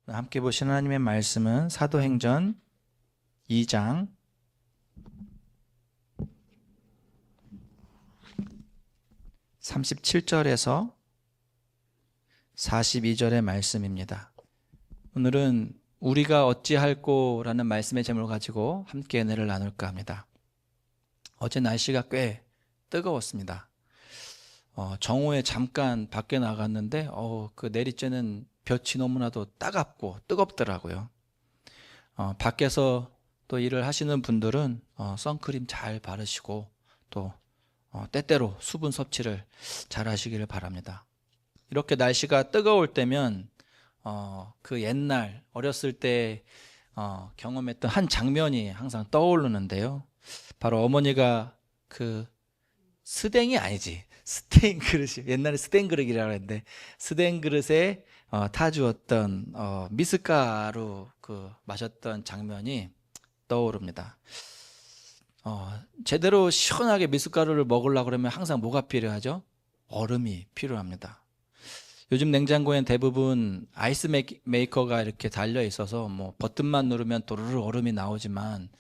함께 보신 하나님의 말씀은 사도행전 2장 37절에서 42절의 말씀입니다. 오늘은 우리가 어찌할꼬 라는 말씀의 제목을 가지고 함께 은혜를 나눌까 합니다. 어제 날씨가 꽤 뜨거웠습니다. 정오에 잠깐 밖에 나갔는데 그 내리쬐는 볕이 너무나도 따갑고 뜨겁더라고요. 밖에서 또 일을 하시는 분들은 선크림 잘 바르시고 또 때때로 수분 섭취를 잘 하시기를 바랍니다. 이렇게 날씨가 뜨거울 때면 그 옛날 어렸을 때 경험했던 한 장면이 항상 떠오르는데요. 바로 어머니가 그 스댕이 아니지, 스테인 그릇이, 옛날에 스테인 그릇이라고 했는데 스테인 그릇에 타주었던 미숫가루 마셨던 장면이 떠오릅니다. 제대로 시원하게 미숫가루를 먹으려고 그러면 항상 뭐가 필요하죠? 얼음이 필요합니다. 요즘 냉장고엔 대부분 아이스 메이커가 이렇게 달려 있어서 뭐 버튼만 누르면 도르르 얼음이 나오지만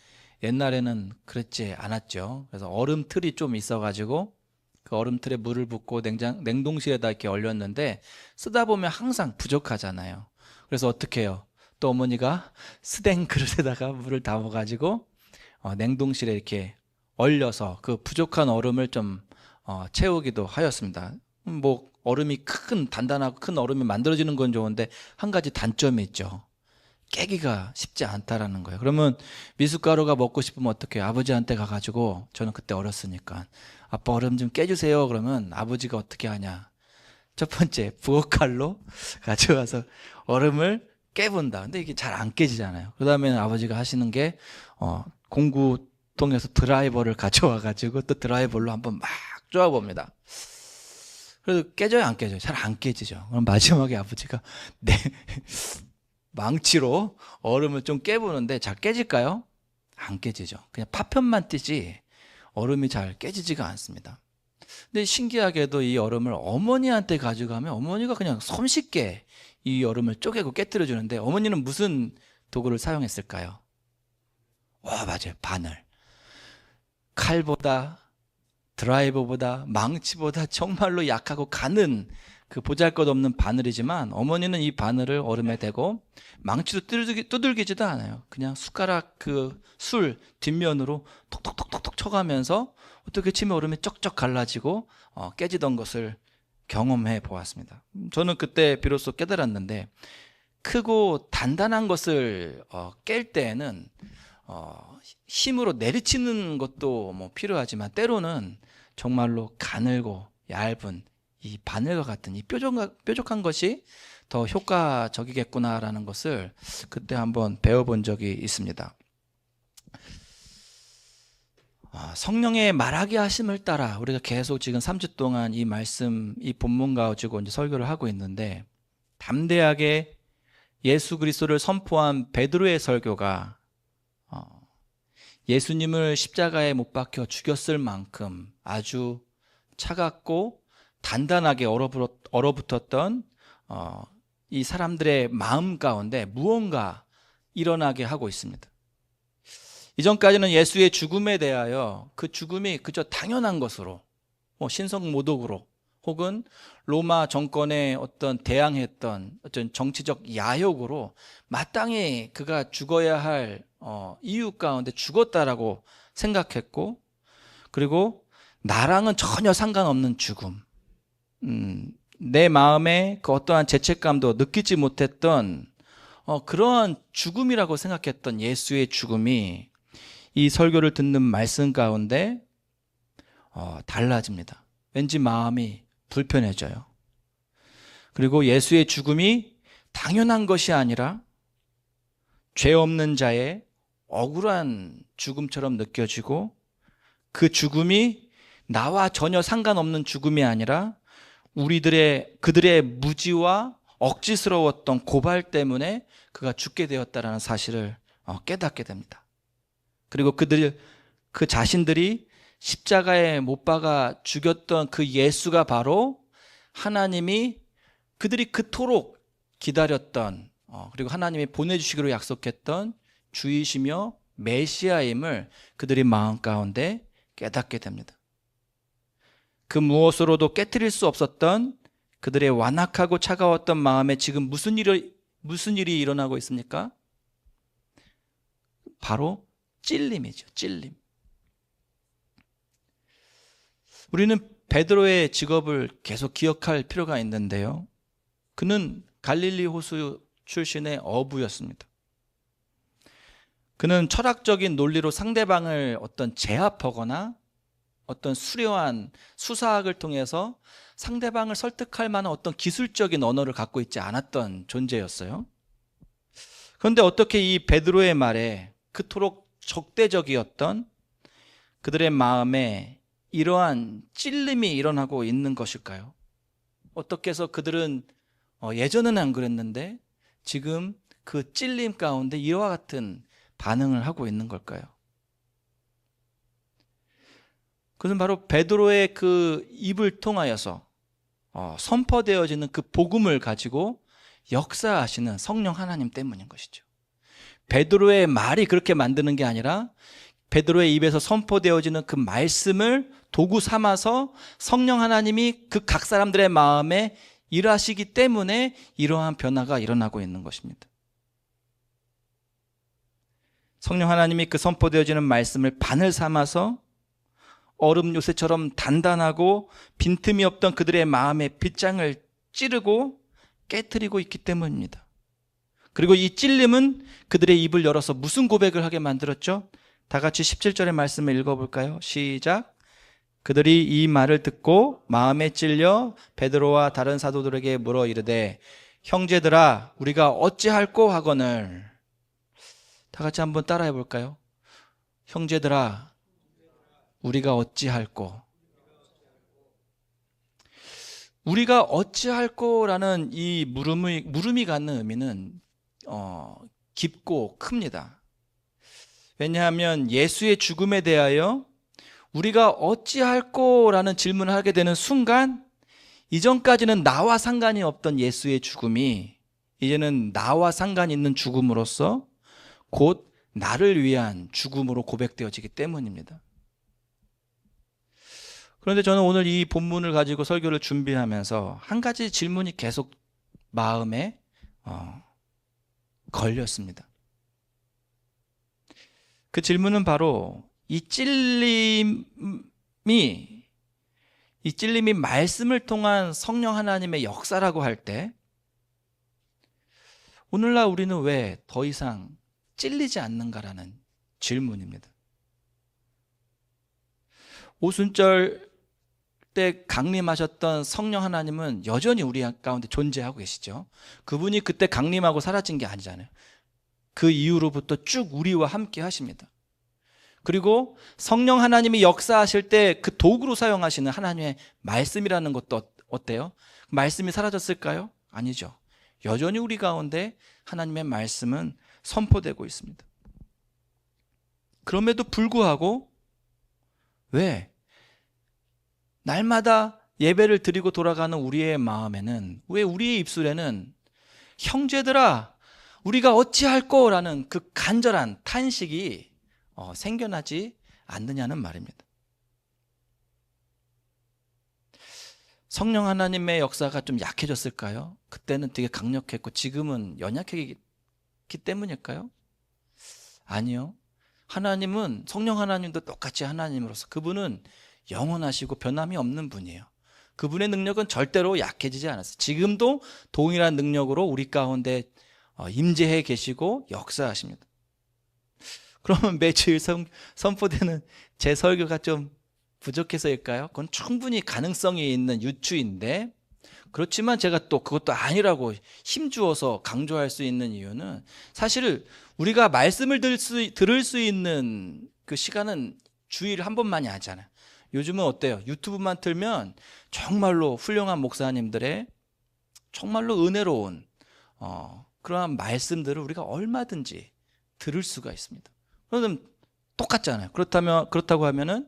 옛날에는 그렇지 않았죠. 그래서 얼음 틀이 좀 있어가지고 그 얼음틀에 물을 붓고 냉동실에다 이렇게 얼렸는데 쓰다 보면 항상 부족하잖아요. 그래서 어떻게 해요? 또 어머니가 스댕 그릇에다가 물을 담아가지고 냉동실에 이렇게 얼려서 그 부족한 얼음을 좀 채우기도 하였습니다. 뭐 얼음이 단단하고 큰 얼음이 만들어지는 건 좋은데 한 가지 단점이 있죠. 깨기가 쉽지 않다라는 거예요. 그러면 미숫가루가 먹고 싶으면 어떻게 해요? 아버지한테 가가지고, 저는 그때 어렸으니까, 아빠 얼음 좀 깨주세요. 그러면 아버지가 어떻게 하냐? 첫 번째, 부엌칼로 가져와서 얼음을 깨본다. 근데 이게 잘 안 깨지잖아요. 그 다음에는 아버지가 하시는 게 공구통에서 드라이버를 가져와가지고 또 드라이버로 한번 막 쪼아봅니다. 그래도 깨져요, 안 깨져요? 잘 안 깨지죠. 그럼 마지막에 아버지가 망치로 얼음을 좀 깨보는데 잘 깨질까요? 안 깨지죠. 그냥 파편만 뛰지 얼음이 잘 깨지지가 않습니다. 근데 신기하게도 이 얼음을 어머니한테 가져가면 어머니가 그냥 손쉽게 이 얼음을 쪼개고 깨뜨려 주는데, 어머니는 무슨 도구를 사용했을까요? 맞아요. 바늘. 칼보다, 드라이버보다, 망치보다 정말로 약하고 가는 그 보잘것없는 바늘이지만, 어머니는 이 바늘을 얼음에 대고 망치로 두들기지도 않아요. 그냥 숟가락 술 뒷면으로 톡톡톡톡 쳐가면서 어떻게 치면 얼음이 쩍쩍 갈라지고 깨지던 것을 경험해 보았습니다. 저는 그때 비로소 깨달았는데, 크고 단단한 것을 깰 때에는 힘으로 내리치는 것도 뭐 필요하지만, 때로는 정말로 가늘고 얇은 이 바늘과 같은 이 뾰족한 것이 더 효과적이겠구나라는 것을 그때 한번 배워본 적이 있습니다. 성령의 말하게 하심을 따라 우리가 계속 지금 3주 동안 이 말씀, 이 본문 가지고 이제 설교를 하고 있는데, 담대하게 예수 그리스도를 선포한 베드로의 설교가 예수님을 십자가에 못 박혀 죽였을 만큼 아주 차갑고 단단하게 얼어붙었던 이 사람들의 마음 가운데 무언가 일어나게 하고 있습니다. 이전까지는 예수의 죽음에 대하여 그 죽음이 그저 당연한 것으로, 신성모독으로, 혹은 로마 정권에 대항했던 어떤 정치적 야욕으로 마땅히 그가 죽어야 할 이유 가운데 죽었다라고 생각했고, 그리고 나랑은 전혀 상관없는 죽음, 내 마음에 그 어떠한 죄책감도 느끼지 못했던 그러한 죽음이라고 생각했던 예수의 죽음이 이 설교를 듣는 말씀 가운데 달라집니다. 왠지 마음이 불편해져요. 그리고 예수의 죽음이 당연한 것이 아니라 죄 없는 자의 억울한 죽음처럼 느껴지고, 그 죽음이 나와 전혀 상관없는 죽음이 아니라 그들의 무지와 억지스러웠던 고발 때문에 그가 죽게 되었다라는 사실을 깨닫게 됩니다. 그리고 그 자신들이 십자가에 못 박아 죽였던 그 예수가 바로 하나님이 그들이 그토록 기다렸던 그리고 하나님이 보내주시기로 약속했던 주이시며 메시아임을 그들이 마음 가운데 깨닫게 됩니다. 그 무엇으로도 깨트릴 수 없었던 그들의 완악하고 차가웠던 마음에 지금 무슨 일이 일어나고 있습니까? 바로 찔림이죠. 찔림. 우리는 베드로의 직업을 계속 기억할 필요가 있는데요. 그는 갈릴리 호수 출신의 어부였습니다. 그는 철학적인 논리로 상대방을 어떤 제압하거나 어떤 수려한 수사학을 통해서 상대방을 설득할 만한 어떤 기술적인 언어를 갖고 있지 않았던 존재였어요. 그런데 어떻게 이 베드로의 말에 그토록 적대적이었던 그들의 마음에 이러한 찔림이 일어나고 있는 것일까요? 어떻게 해서 그들은 예전에는 안 그랬는데 지금 그 찔림 가운데 이와 같은 반응을 하고 있는 걸까요? 그것은 바로 베드로의 그 입을 통하여서 선포되어지는 그 복음을 가지고 역사하시는 성령 하나님 때문인 것이죠. 베드로의 말이 그렇게 만드는 게 아니라 베드로의 입에서 선포되어지는 그 말씀을 도구 삼아서 성령 하나님이 그 각 사람들의 마음에 일하시기 때문에 이러한 변화가 일어나고 있는 것입니다. 성령 하나님이 그 선포되어지는 말씀을 바늘 삼아서 얼음 요새처럼 단단하고 빈틈이 없던 그들의 마음의 빗장을 찌르고 깨트리고 있기 때문입니다. 그리고 이 찔림은 그들의 입을 열어서 무슨 고백을 하게 만들었죠? 다 같이 17절의 말씀을 읽어볼까요? 시작. 그들이 이 말을 듣고 마음에 찔려 베드로와 다른 사도들에게 물어 이르되 형제들아 우리가 어찌할꼬 하거늘. 다 같이 한번 따라해 볼까요? 형제들아 우리가 어찌할꼬. 우리가 어찌할꼬라는 이 물음이 갖는 의미는 깊고 큽니다. 왜냐하면 예수의 죽음에 대하여 우리가 어찌할꼬라는 질문을 하게 되는 순간 이전까지는 나와 상관이 없던 예수의 죽음이 이제는 나와 상관이 있는 죽음으로서 곧 나를 위한 죽음으로 고백되어지기 때문입니다. 그런데 저는 오늘 이 본문을 가지고 설교를 준비하면서 한 가지 질문이 계속 마음에 걸렸습니다. 그 질문은 바로 이 찔림이 말씀을 통한 성령 하나님의 역사라고 할 때 오늘날 우리는 왜 더 이상 찔리지 않는가라는 질문입니다. 오순절 때 강림하셨던 성령 하나님은 여전히 우리 가운데 존재하고 계시죠. 그분이 그때 강림하고 사라진 게 아니잖아요. 그 이후로부터 쭉 우리와 함께 하십니다. 그리고 성령 하나님이 역사하실 때 그 도구로 사용하시는 하나님의 말씀이라는 것도 어때요? 말씀이 사라졌을까요? 아니죠. 여전히 우리 가운데 하나님의 말씀은 선포되고 있습니다. 그럼에도 불구하고 왜 날마다 예배를 드리고 돌아가는 우리의 마음에는, 왜 우리의 입술에는 형제들아 우리가 어찌할꼬라는 그 간절한 탄식이 생겨나지 않느냐는 말입니다. 성령 하나님의 역사가 좀 약해졌을까요? 그때는 되게 강력했고 지금은 연약했기 때문일까요? 아니요. 하나님은, 성령 하나님도 똑같이 하나님으로서 그분은 영원하시고 변함이 없는 분이에요. 그분의 능력은 절대로 약해지지 않았어요. 지금도 동일한 능력으로 우리 가운데 임재해 계시고 역사하십니다. 그러면 매주일 선포되는 제 설교가 좀 부족해서일까요? 그건 충분히 가능성이 있는 유추인데, 그렇지만 제가 또 그것도 아니라고 힘주어서 강조할 수 있는 이유는 사실 우리가 말씀을 들을 수 있는 그 시간은 주일에 한 번만이 아니잖아요. 요즘은 어때요? 유튜브만 틀면 정말로 훌륭한 목사님들의 정말로 은혜로운 그러한 말씀들을 우리가 얼마든지 들을 수가 있습니다. 그럼 똑같잖아요. 그렇다고 하면은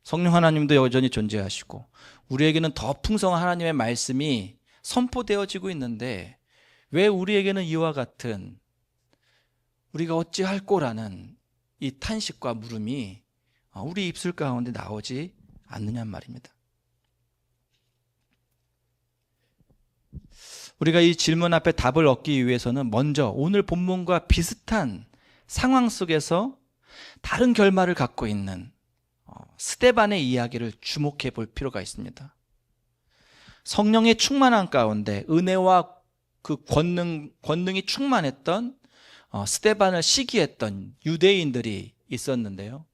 성령 하나님도 여전히 존재하시고 우리에게는 더 풍성한 하나님의 말씀이 선포되어지고 있는데 왜 우리에게는 이와 같은 우리가 어찌할꼬라는 이 탄식과 물음이 우리 입술 가운데 나오지 않느냐 말입니다. 우리가 이 질문 앞에 답을 얻기 위해서는 먼저 오늘 본문과 비슷한 상황 속에서 다른 결말을 갖고 있는 스데반의 이야기를 주목해 볼 필요가 있습니다. 성령의 충만한 가운데 은혜와 그 권능이 충만했던 스데반을 시기했던 유대인들이 있었는데요.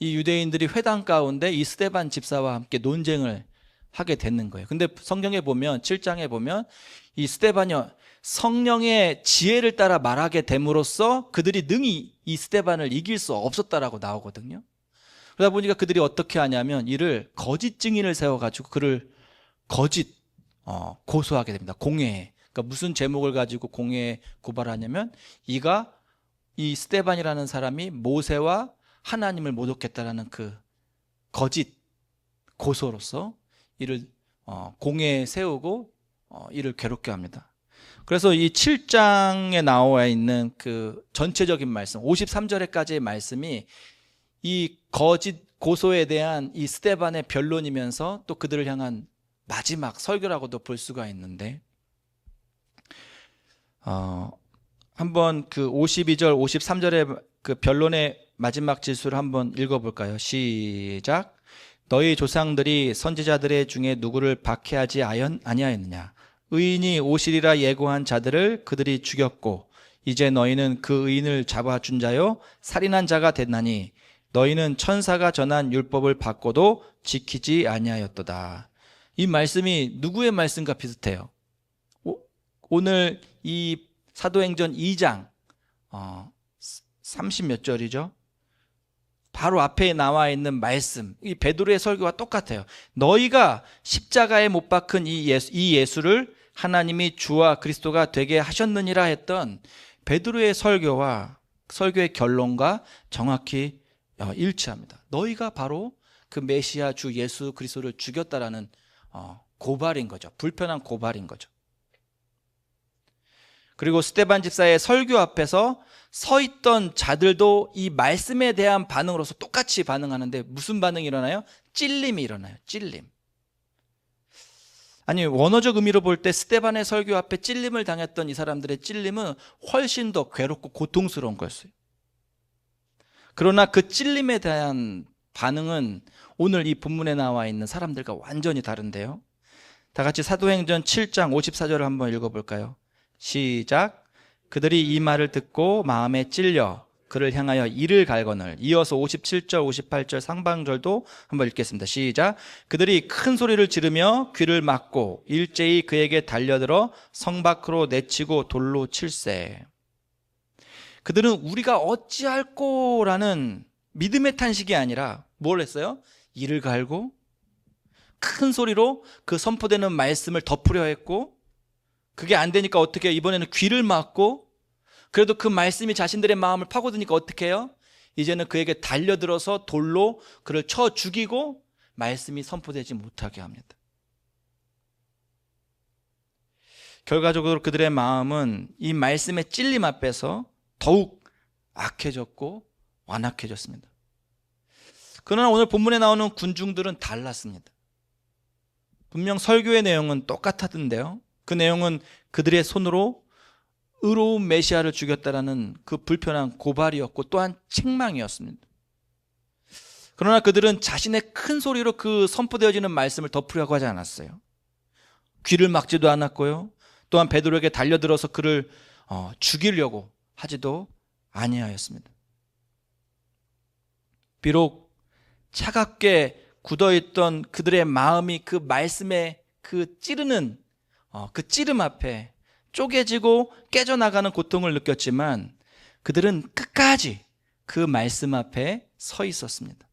이 유대인들이 회당 가운데 이 스데반 집사와 함께 논쟁을 하게 되는 거예요. 근데 성경에 보면 7장에 보면 이 스데반이 성령의 지혜를 따라 말하게 됨으로써 그들이 능히 이 스데반을 이길 수 없었다라고 나오거든요. 그러다 보니까 그들이 어떻게 하냐면 이를 거짓 증인을 세워가지고 그를 거짓 고소하게 됩니다. 공회에. 그러니까 무슨 제목을 가지고 공회에 고발하냐면 이 스데반이라는 사람이 모세와 하나님을 모독했다라는 그 거짓 고소로서 이를 공회에 세우고 이를 괴롭게 합니다. 그래서 이 7장에 나와 있는 그 전체적인 말씀 53절에까지의 말씀이 이 거짓 고소에 대한 이 스데반의 변론이면서 또 그들을 향한 마지막 설교라고도 볼 수가 있는데 한번 그 52절 53절의 그 변론의 마지막 질수를 한번 읽어볼까요? 시작. 너희 조상들이 선지자들의 중에 누구를 박해하지 아니하였느냐? 의인이 오시리라 예고한 자들을 그들이 죽였고 이제 너희는 그 의인을 잡아준 자요 살인한 자가 됐나니 너희는 천사가 전한 율법을 받고도 지키지 아니하였도다. 이 말씀이 누구의 말씀과 비슷해요? 오늘 이 사도행전 2장 30몇 절이죠? 바로 앞에 나와 있는 말씀, 이 베드로의 설교와 똑같아요. 너희가 십자가에 못 박힌 이 예수를 하나님이 주와 그리스도가 되게 하셨느니라 했던 베드로의 설교의 결론과 정확히 일치합니다. 너희가 바로 그 메시아 주 예수 그리스도를 죽였다라는 고발인 거죠. 불편한 고발인 거죠. 그리고 스데반 집사의 설교 앞에서 서 있던 자들도 이 말씀에 대한 반응으로서 똑같이 반응하는데 무슨 반응이 일어나요? 찔림이 일어나요. 찔림. 아니 원어적 의미로 볼 때 스데반의 설교 앞에 찔림을 당했던 이 사람들의 찔림은 훨씬 더 괴롭고 고통스러운 거였어요. 그러나 그 찔림에 대한 반응은 오늘 이 본문에 나와 있는 사람들과 완전히 다른데요. 다 같이 사도행전 7장 54절을 한번 읽어볼까요? 시작. 그들이 이 말을 듣고 마음에 찔려 그를 향하여 이를 갈거늘. 이어서 57절 58절 상반절도 한번 읽겠습니다. 시작. 그들이 큰 소리를 지르며 귀를 막고 일제히 그에게 달려들어 성 밖으로 내치고 돌로 칠세. 그들은 우리가 어찌할꼬라는 믿음의 탄식이 아니라 뭘 했어요? 이를 갈고 큰 소리로 그 선포되는 말씀을 덮으려 했고 그게 안 되니까 어떻게 해요? 이번에는 귀를 막고 그래도 그 말씀이 자신들의 마음을 파고드니까 어떻게 해요? 이제는 그에게 달려들어서 돌로 그를 쳐 죽이고 말씀이 선포되지 못하게 합니다. 결과적으로 그들의 마음은 이 말씀의 찔림 앞에서 더욱 악해졌고 완악해졌습니다. 그러나 오늘 본문에 나오는 군중들은 달랐습니다. 분명 설교의 내용은 똑같았던데요. 그 내용은 그들의 손으로 의로운 메시아를 죽였다라는 그 불편한 고발이었고 또한 책망이었습니다. 그러나 그들은 자신의 큰 소리로 그 선포되어지는 말씀을 덮으려고 하지 않았어요. 귀를 막지도 않았고요. 또한 베드로에게 달려들어서 그를 죽이려고 하지도 아니하였습니다. 비록 차갑게 굳어있던 그들의 마음이 그 말씀의 그 찌르는 그 찌름 앞에 쪼개지고 깨져나가는 고통을 느꼈지만 그들은 끝까지 그 말씀 앞에 서 있었습니다.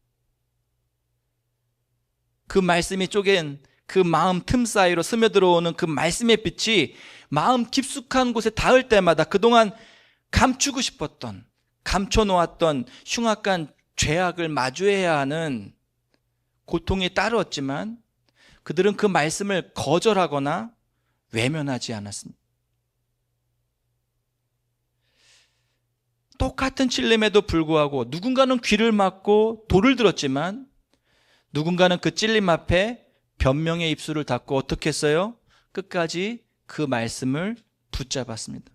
그 말씀이 쪼갠 그 마음 틈 사이로 스며들어오는 그 말씀의 빛이 마음 깊숙한 곳에 닿을 때마다 그동안 감추고 싶었던, 감춰놓았던 흉악한 죄악을 마주해야 하는 고통이 따르었지만 그들은 그 말씀을 거절하거나 외면하지 않았습니다. 똑같은 찔림에도 불구하고 누군가는 귀를 막고 돌을 들었지만 누군가는 그 찔림 앞에 변명의 입술을 닫고 어떻게 했어요? 끝까지 그 말씀을 붙잡았습니다.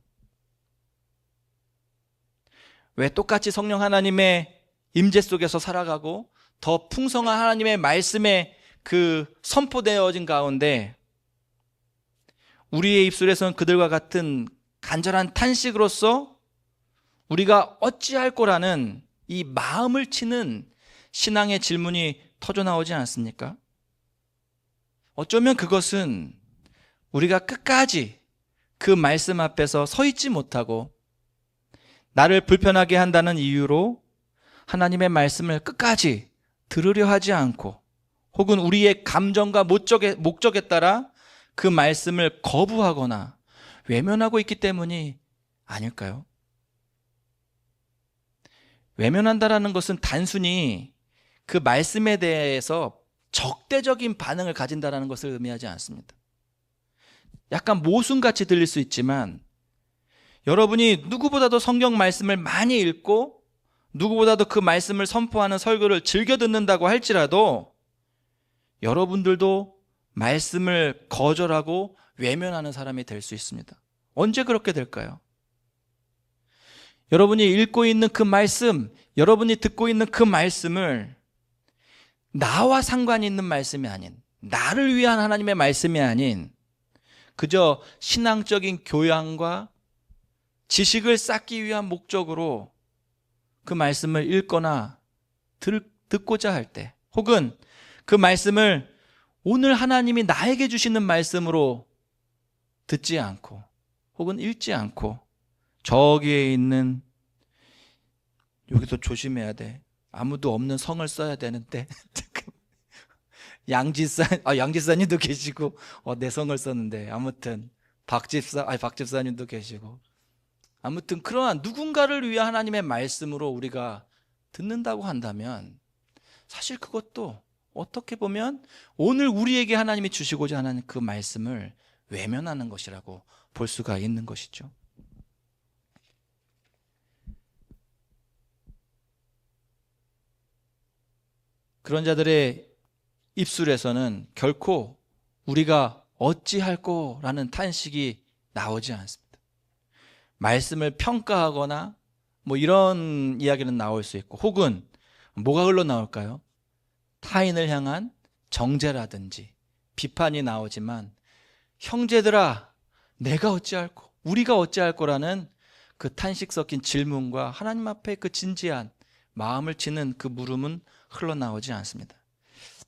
왜 똑같이 성령 하나님의 임재 속에서 살아가고 더 풍성한 하나님의 말씀에 그 선포되어진 가운데 우리의 입술에서는 그들과 같은 간절한 탄식으로서 우리가 어찌할 거라는 이 마음을 치는 신앙의 질문이 터져 나오지 않습니까? 어쩌면 그것은 우리가 끝까지 그 말씀 앞에서 서 있지 못하고 나를 불편하게 한다는 이유로 하나님의 말씀을 끝까지 들으려 하지 않고 혹은 우리의 감정과 목적에 따라 그 말씀을 거부하거나 외면하고 있기 때문이 아닐까요? 외면한다라는 것은 단순히 그 말씀에 대해서 적대적인 반응을 가진다라는 것을 의미하지 않습니다. 약간 모순같이 들릴 수 있지만 여러분이 누구보다도 성경 말씀을 많이 읽고 누구보다도 그 말씀을 선포하는 설교를 즐겨 듣는다고 할지라도 여러분들도 말씀을 거절하고 외면하는 사람이 될 수 있습니다. 언제 그렇게 될까요? 여러분이 읽고 있는 그 말씀, 여러분이 듣고 있는 그 말씀을 나와 상관이 있는 말씀이 아닌, 나를 위한 하나님의 말씀이 아닌 그저 신앙적인 교양과 지식을 쌓기 위한 목적으로 그 말씀을 읽거나 듣고자 할 때, 혹은 그 말씀을 오늘 하나님이 나에게 주시는 말씀으로 듣지 않고 혹은 읽지 않고 저기에 있는, 여기서 조심해야 돼, 아무도 없는 성을 써야 되는데 양지사님도 계시고 내 성을 썼는데, 아무튼 박집사님도 계시고, 아무튼 그러한 누군가를 위한 하나님의 말씀으로 우리가 듣는다고 한다면 사실 그것도 어떻게 보면 오늘 우리에게 하나님이 주시고자 하는 그 말씀을 외면하는 것이라고 볼 수가 있는 것이죠. 그런 자들의 입술에서는 결코 우리가 어찌할 거라는 탄식이 나오지 않습니다. 말씀을 평가하거나 뭐 이런 이야기는 나올 수 있고, 혹은 뭐가 흘러나올까요? 타인을 향한 정죄라든지 비판이 나오지만 형제들아 내가 어찌할꼬, 우리가 어찌할 거라는 그 탄식 섞인 질문과 하나님 앞에 그 진지한 마음을 치는 그 물음은 흘러나오지 않습니다.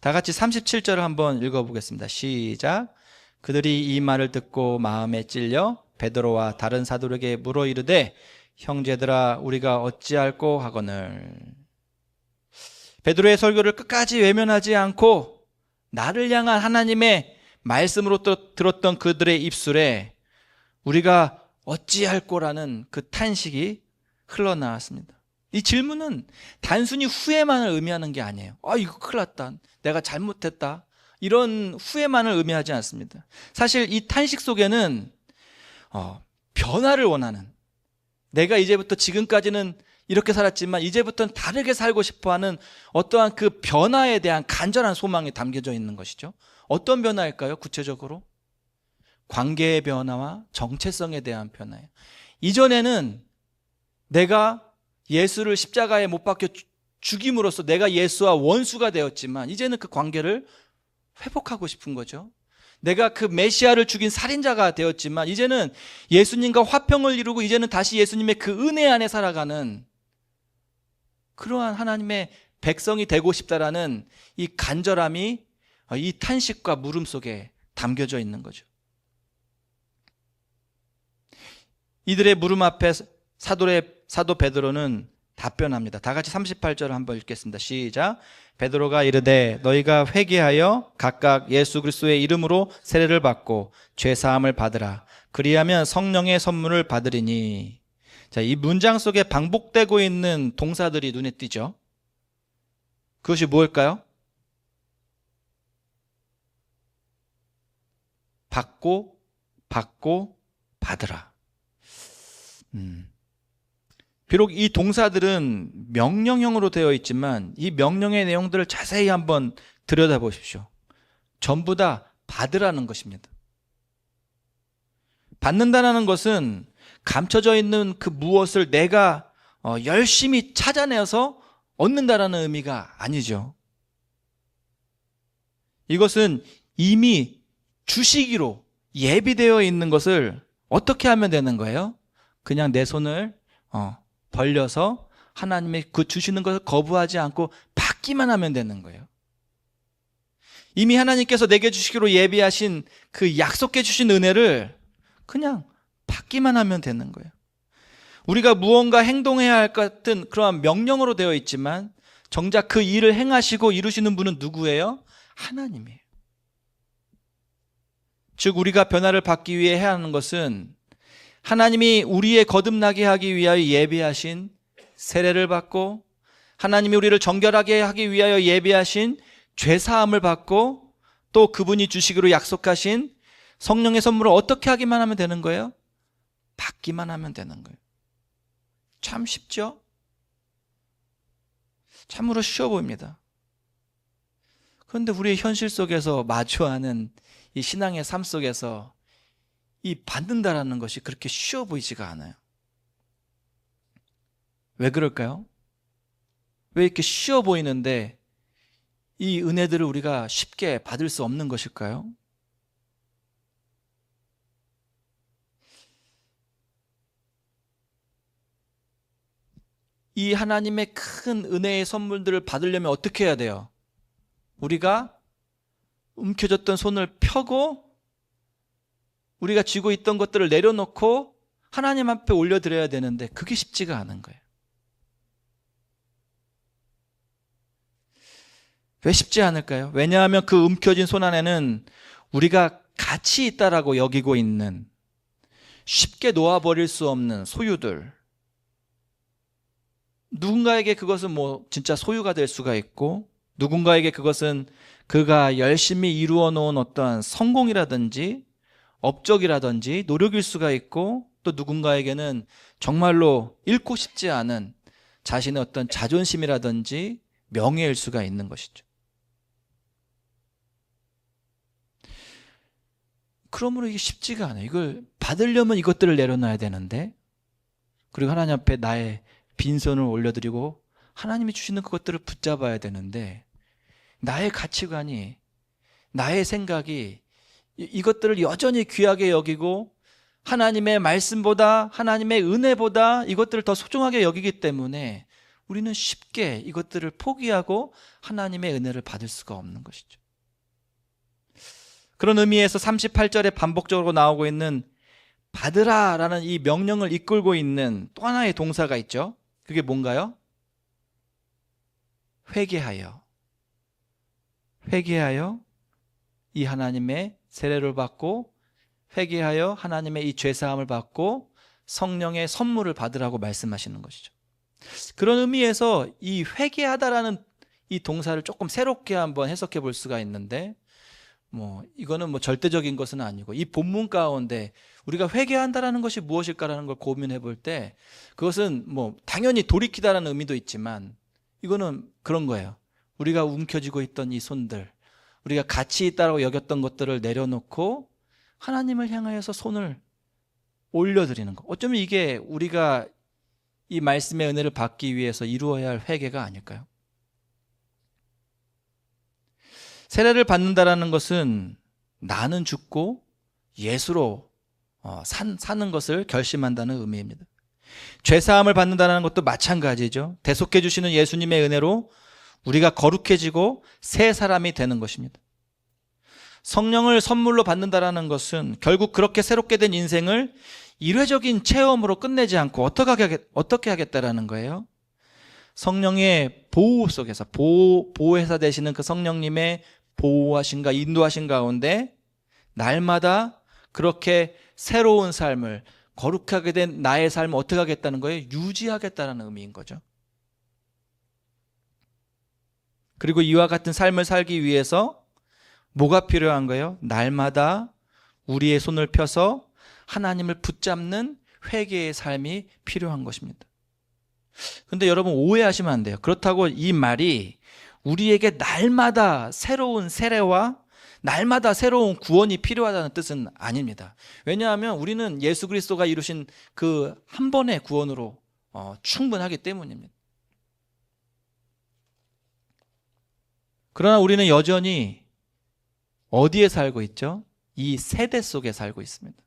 다 같이 37절을 한번 읽어보겠습니다. 시작. 그들이 이 말을 듣고 마음에 찔려 베드로와 다른 사도에게 물어 이르되 형제들아 우리가 어찌할꼬 하거늘. 베드로의 설교를 끝까지 외면하지 않고 나를 향한 하나님의 말씀으로 들었던 그들의 입술에 우리가 어찌할꼬라는 그 탄식이 흘러나왔습니다. 이 질문은 단순히 후회만을 의미하는 게 아니에요. 이거 큰일 났다, 내가 잘못했다, 이런 후회만을 의미하지 않습니다. 사실 이 탄식 속에는 변화를 원하는, 내가 이제부터, 지금까지는 이렇게 살았지만 이제부터는 다르게 살고 싶어하는 어떠한 그 변화에 대한 간절한 소망이 담겨져 있는 것이죠. 어떤 변화일까요? 구체적으로 관계의 변화와 정체성에 대한 변화예요. 이전에는 내가 예수를 십자가에 못 박혀 죽임으로써 내가 예수와 원수가 되었지만 이제는 그 관계를 회복하고 싶은 거죠. 내가 그 메시아를 죽인 살인자가 되었지만 이제는 예수님과 화평을 이루고 이제는 다시 예수님의 그 은혜 안에 살아가는 그러한 하나님의 백성이 되고 싶다라는 이 간절함이 이 탄식과 물음 속에 담겨져 있는 거죠. 이들의 물음 앞에 사도 베드로는 답변합니다. 다 같이 38절을 한번 읽겠습니다. 시작. 베드로가 이르되 너희가 회개하여 각각 예수 그리스도의 이름으로 세례를 받고 죄 사함을 받으라. 그리하면 성령의 선물을 받으리니. 자, 이 문장 속에 반복되고 있는 동사들이 눈에 띄죠. 그것이 무엇일까요? 받고 받으라. 비록 이 동사들은 명령형으로 되어 있지만 이 명령의 내용들을 자세히 한번 들여다보십시오. 전부 다 받으라는 것입니다. 받는다는 것은 감춰져 있는 그 무엇을 내가 열심히 찾아내서 얻는다라는 의미가 아니죠. 이것은 이미 주시기로 예비되어 있는 것을 어떻게 하면 되는 거예요? 그냥 내 손을 벌려서 하나님의 그 주시는 것을 거부하지 않고 받기만 하면 되는 거예요. 이미 하나님께서 내게 주시기로 예비하신 그 약속해 주신 은혜를 그냥 받기만 하면 되는 거예요. 우리가 무언가 행동해야 할 것 같은 그러한 명령으로 되어 있지만 정작 그 일을 행하시고 이루시는 분은 누구예요? 하나님이에요. 즉 우리가 변화를 받기 위해 해야 하는 것은 하나님이 우리의 거듭나게 하기 위하여 예비하신 세례를 받고 하나님이 우리를 정결하게 하기 위하여 예비하신 죄사함을 받고 또 그분이 주시기로 약속하신 성령의 선물을 어떻게 하기만 하면 되는 거예요? 받기만 하면 되는 거예요. 참 쉽죠? 참으로 쉬워 보입니다. 그런데 우리의 현실 속에서 마주하는 이 신앙의 삶 속에서 이 받는다라는 것이 그렇게 쉬워 보이지가 않아요. 왜 그럴까요? 왜 이렇게 쉬워 보이는데 이 은혜들을 우리가 쉽게 받을 수 없는 것일까요? 이 하나님의 큰 은혜의 선물들을 받으려면 어떻게 해야 돼요? 우리가 움켜졌던 손을 펴고 우리가 쥐고 있던 것들을 내려놓고 하나님 앞에 올려드려야 되는데 그게 쉽지가 않은 거예요. 왜 쉽지 않을까요? 왜냐하면 그 움켜진 손 안에는 우리가 가치 있다라고 여기고 있는 쉽게 놓아버릴 수 없는 소유들, 누군가에게 그것은 진짜 소유가 될 수가 있고 누군가에게 그것은 그가 열심히 이루어 놓은 어떠한 성공이라든지 업적이라든지 노력일 수가 있고 또 누군가에게는 정말로 잃고 싶지 않은 자신의 어떤 자존심이라든지 명예일 수가 있는 것이죠. 그러므로 이게 쉽지가 않아요. 이걸 받으려면 이것들을 내려놔야 되는데 그리고 하나님 앞에 나의 빈손을 올려드리고 하나님이 주시는 그것들을 붙잡아야 되는데 나의 가치관이 나의 생각이 이것들을 여전히 귀하게 여기고 하나님의 말씀보다 하나님의 은혜보다 이것들을 더 소중하게 여기기 때문에 우리는 쉽게 이것들을 포기하고 하나님의 은혜를 받을 수가 없는 것이죠. 그런 의미에서 38절에 반복적으로 나오고 있는 받으라 라는 이 명령을 이끌고 있는 또 하나의 동사가 있죠. 그게 뭔가요? 회개하여 이 하나님의 세례를 받고 회개하여 하나님의 이 죄사함을 받고 성령의 선물을 받으라고 말씀하시는 것이죠. 그런 의미에서 이 회개하다라는 이 동사를 조금 새롭게 한번 해석해 볼 수가 있는데 이거는 절대적인 것은 아니고 이 본문 가운데 우리가 회개한다라는 것이 무엇일까라는 걸 고민해 볼 때 그것은 당연히 돌이키다라는 의미도 있지만 이거는 그런 거예요. 우리가 움켜쥐고 있던 이 손들, 우리가 가치 있다고 여겼던 것들을 내려놓고 하나님을 향하여서 손을 올려드리는 것. 어쩌면 이게 우리가 이 말씀의 은혜를 받기 위해서 이루어야 할 회개가 아닐까요? 세례를 받는다라는 것은 나는 죽고 예수로 사는 것을 결심한다는 의미입니다. 죄사함을 받는다는 것도 마찬가지죠. 대속해 주시는 예수님의 은혜로 우리가 거룩해지고 새 사람이 되는 것입니다. 성령을 선물로 받는다라는 것은 결국 그렇게 새롭게 된 인생을 일회적인 체험으로 끝내지 않고 어떻게 하겠다라는 거예요? 성령의 보호 속에서 보호회사 되시는 그 성령님의 보호하신가 인도하신 가운데 날마다 그렇게 새로운 삶을 거룩하게 된 나의 삶을 어떻게 하겠다는 거예요? 유지하겠다는 의미인 거죠. 그리고 이와 같은 삶을 살기 위해서 뭐가 필요한 거예요? 날마다 우리의 손을 펴서 하나님을 붙잡는 회개의 삶이 필요한 것입니다. 근데 여러분 오해하시면 안 돼요. 그렇다고 이 말이 우리에게 날마다 새로운 세례와 날마다 새로운 구원이 필요하다는 뜻은 아닙니다. 왜냐하면 우리는 예수 그리스도가 이루신 그 한 번의 구원으로 충분하기 때문입니다. 그러나 우리는 여전히 어디에 살고 있죠? 이 세대 속에 살고 있습니다.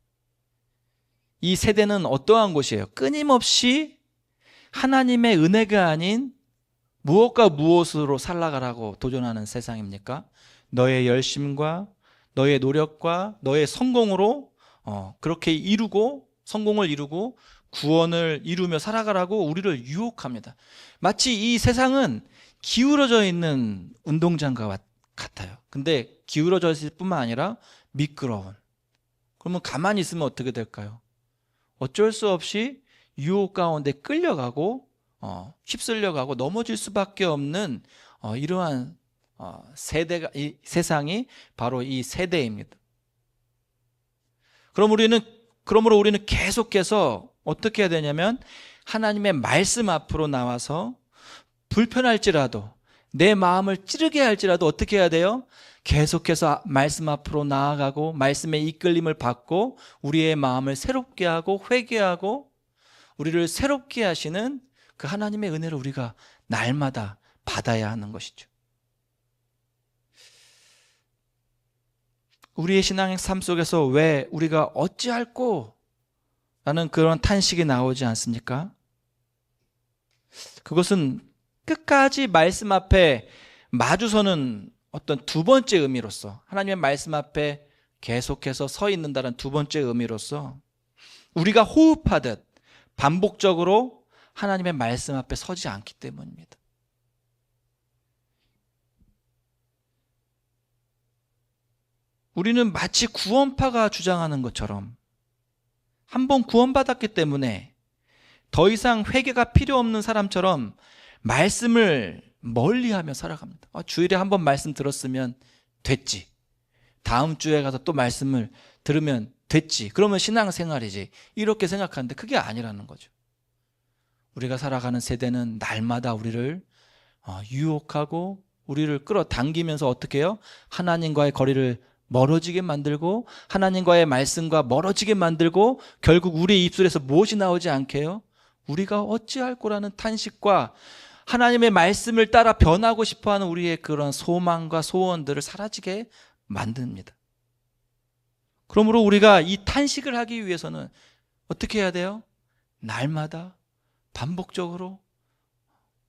이 세대는 어떠한 곳이에요? 끊임없이 하나님의 은혜가 아닌 무엇과 무엇으로 살아가라고 도전하는 세상입니까? 너의 열심과 너의 노력과 너의 성공으로 그렇게 이루고 성공을 이루고 구원을 이루며 살아가라고 우리를 유혹합니다. 마치 이 세상은 기울어져 있는 운동장과 같아요. 근데 기울어져 있을 뿐만 아니라 미끄러운. 그러면 가만히 있으면 어떻게 될까요? 어쩔 수 없이 유혹 가운데 끌려가고 휩쓸려가고 넘어질 수밖에 없는 이러한 세대가, 이 세상이 바로 이 세대입니다. 그러므로 우리는 계속해서 어떻게 해야 되냐면 하나님의 말씀 앞으로 나와서 불편할지라도 내 마음을 찌르게 할지라도 어떻게 해야 돼요? 계속해서 말씀 앞으로 나아가고 말씀의 이끌림을 받고 우리의 마음을 새롭게 하고 회개하고 우리를 새롭게 하시는 그 하나님의 은혜를 우리가 날마다 받아야 하는 것이죠. 우리의 신앙의 삶 속에서 왜 우리가 어찌할꼬 라는 그런 탄식이 나오지 않습니까? 그것은 끝까지 말씀 앞에 마주서는 어떤 두 번째 의미로서 하나님의 말씀 앞에 계속해서 서 있는다는 두 번째 의미로서 우리가 호흡하듯 반복적으로 하나님의 말씀 앞에 서지 않기 때문입니다. 우리는 마치 구원파가 주장하는 것처럼 한 번 구원받았기 때문에 더 이상 회개가 필요 없는 사람처럼 말씀을 멀리하며 살아갑니다. 주일에 한 번 말씀 들었으면 됐지. 다음 주에 가서 또 말씀을 들으면 됐지. 그러면 신앙생활이지. 이렇게 생각하는데 그게 아니라는 거죠. 우리가 살아가는 세대는 날마다 우리를 유혹하고 우리를 끌어당기면서 어떻게 해요? 하나님과의 거리를 멀어지게 만들고 하나님과의 말씀과 멀어지게 만들고 결국 우리의 입술에서 무엇이 나오지 않게 해요? 우리가 어찌할 거라는 탄식과 하나님의 말씀을 따라 변하고 싶어하는 우리의 그런 소망과 소원들을 사라지게 만듭니다. 그러므로 우리가 이 탄식을 하기 위해서는 어떻게 해야 돼요? 날마다 반복적으로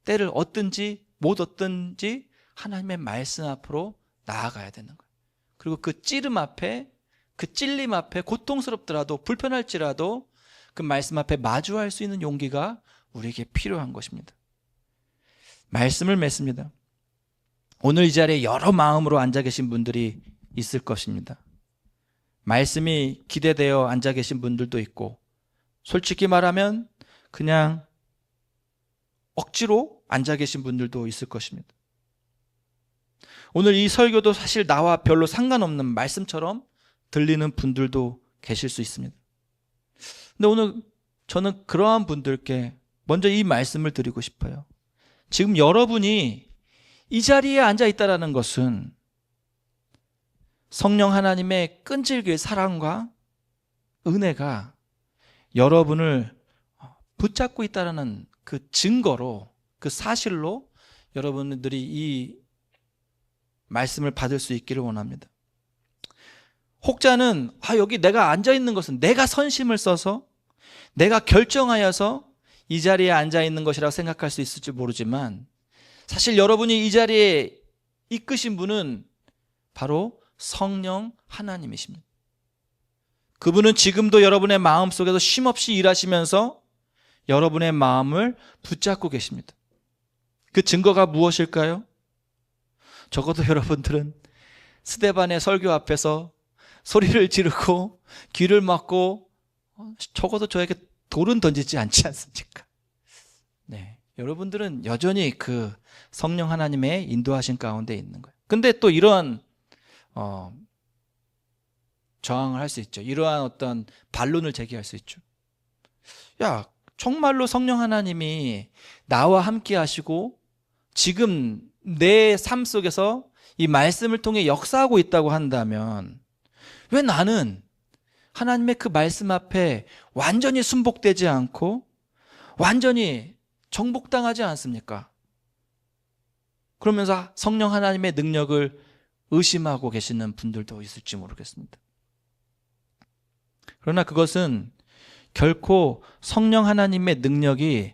때를 얻든지 못 얻든지 하나님의 말씀 앞으로 나아가야 되는 거예요. 그리고 그 찌름 앞에, 그 찔림 앞에 고통스럽더라도 불편할지라도 그 말씀 앞에 마주할 수 있는 용기가 우리에게 필요한 것입니다. 말씀을 맺습니다. 오늘 이 자리에 여러 마음으로 앉아 계신 분들이 있을 것입니다. 말씀이 기대되어 앉아 계신 분들도 있고 솔직히 말하면 그냥 억지로 앉아 계신 분들도 있을 것입니다. 오늘 이 설교도 사실 나와 별로 상관없는 말씀처럼 들리는 분들도 계실 수 있습니다. 근데 오늘 저는 그러한 분들께 먼저 이 말씀을 드리고 싶어요. 지금 여러분이 이 자리에 앉아 있다는 것은 성령 하나님의 끈질길 사랑과 은혜가 여러분을 붙잡고 있다는 그 증거로, 그 사실로 여러분들이 이 말씀을 받을 수 있기를 원합니다. 혹자는 여기 내가 앉아 있는 것은 내가 선심을 써서 내가 결정하여서 이 자리에 앉아 있는 것이라고 생각할 수 있을지 모르지만 사실 여러분이 이 자리에 이끄신 분은 바로 성령 하나님이십니다. 그분은 지금도 여러분의 마음속에서 쉼없이 일하시면서 여러분의 마음을 붙잡고 계십니다. 그 증거가 무엇일까요? 적어도 여러분들은 스데반의 설교 앞에서 소리를 지르고 귀를 막고 적어도 저에게 돌은 던지지 않지 않습니까? 네, 여러분들은 여전히 그 성령 하나님의 인도하신 가운데 있는 거예요. 근데 또 이러한 저항을 할 수 있죠. 이러한 어떤 반론을 제기할 수 있죠. 야, 정말로 성령 하나님이 나와 함께 하시고 지금 내 삶 속에서 이 말씀을 통해 역사하고 있다고 한다면 왜 나는 하나님의 그 말씀 앞에 완전히 순복되지 않고 완전히 정복당하지 않습니까? 그러면서 성령 하나님의 능력을 의심하고 계시는 분들도 있을지 모르겠습니다. 그러나 그것은 결코 성령 하나님의 능력이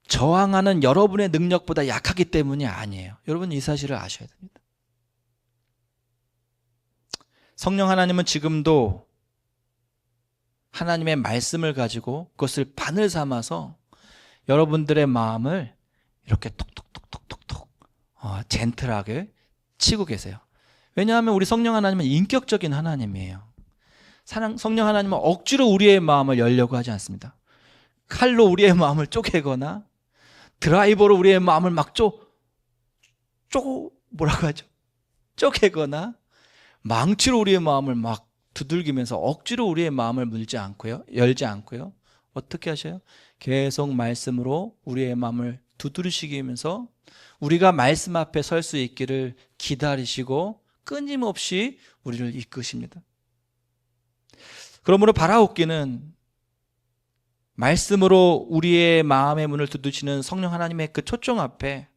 저항하는 여러분의 능력보다 약하기 때문이 아니에요. 여러분 이 사실을 아셔야 됩니다. 성령 하나님은 지금도 하나님의 말씀을 가지고 그것을 바늘 삼아서 여러분들의 마음을 이렇게 톡톡톡톡톡톡 젠틀하게 치고 계세요. 왜냐하면 우리 성령 하나님은 인격적인 하나님이에요. 성령 하나님은 억지로 우리의 마음을 열려고 하지 않습니다. 칼로 우리의 마음을 쪼개거나 드라이버로 우리의 마음을 막 뭐라고 하죠? 쪼개거나 망치로 우리의 마음을 막 두들기면서 억지로 우리의 마음을 열지 않고요. 어떻게 하셔요? 계속 말씀으로 우리의 마음을 두드리시면서 우리가 말씀 앞에 설 수 있기를 기다리시고 끊임없이 우리를 이끄십니다. 그러므로 바라옵기는 말씀으로 우리의 마음의 문을 두드리시는 성령 하나님의 그 초청 앞에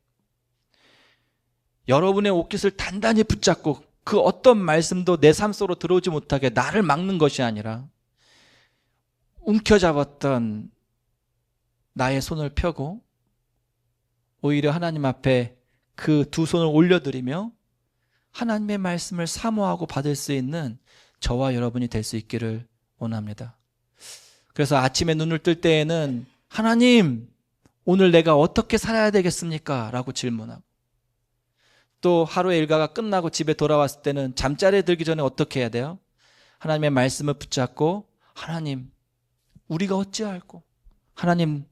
여러분의 옷깃을 단단히 붙잡고 그 어떤 말씀도 내 삶 속으로 들어오지 못하게 나를 막는 것이 아니라 움켜잡았던 나의 손을 펴고 오히려 하나님 앞에 그 두 손을 올려드리며 하나님의 말씀을 사모하고 받을 수 있는 저와 여러분이 될 수 있기를 원합니다. 그래서 아침에 눈을 뜰 때에는 하나님, 오늘 내가 어떻게 살아야 되겠습니까? 라고 질문하고 또 하루의 일과가 끝나고 집에 돌아왔을 때는 잠자리에 들기 전에 어떻게 해야 돼요? 하나님의 말씀을 붙잡고 하나님, 우리가 어찌할꼬? 하나님,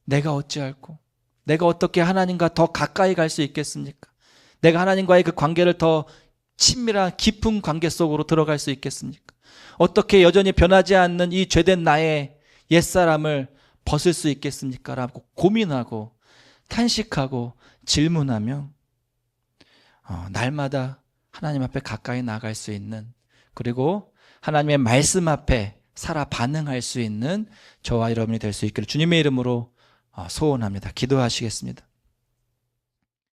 내가 어찌할꼬? 내가 어떻게 하나님과 더 가까이 갈 수 있겠습니까? 내가 하나님과의 그 관계를 더 친밀한 깊은 관계 속으로 들어갈 수 있겠습니까? 어떻게 여전히 변하지 않는 이 죄된 나의 옛사람을 벗을 수 있겠습니까? 라고 고민하고 탄식하고 질문하며 날마다 하나님 앞에 가까이 나갈 수 있는, 그리고 하나님의 말씀 앞에 살아 반응할 수 있는 저와 여러분이 될 수 있기를 주님의 이름으로 소원합니다. 기도하시겠습니다.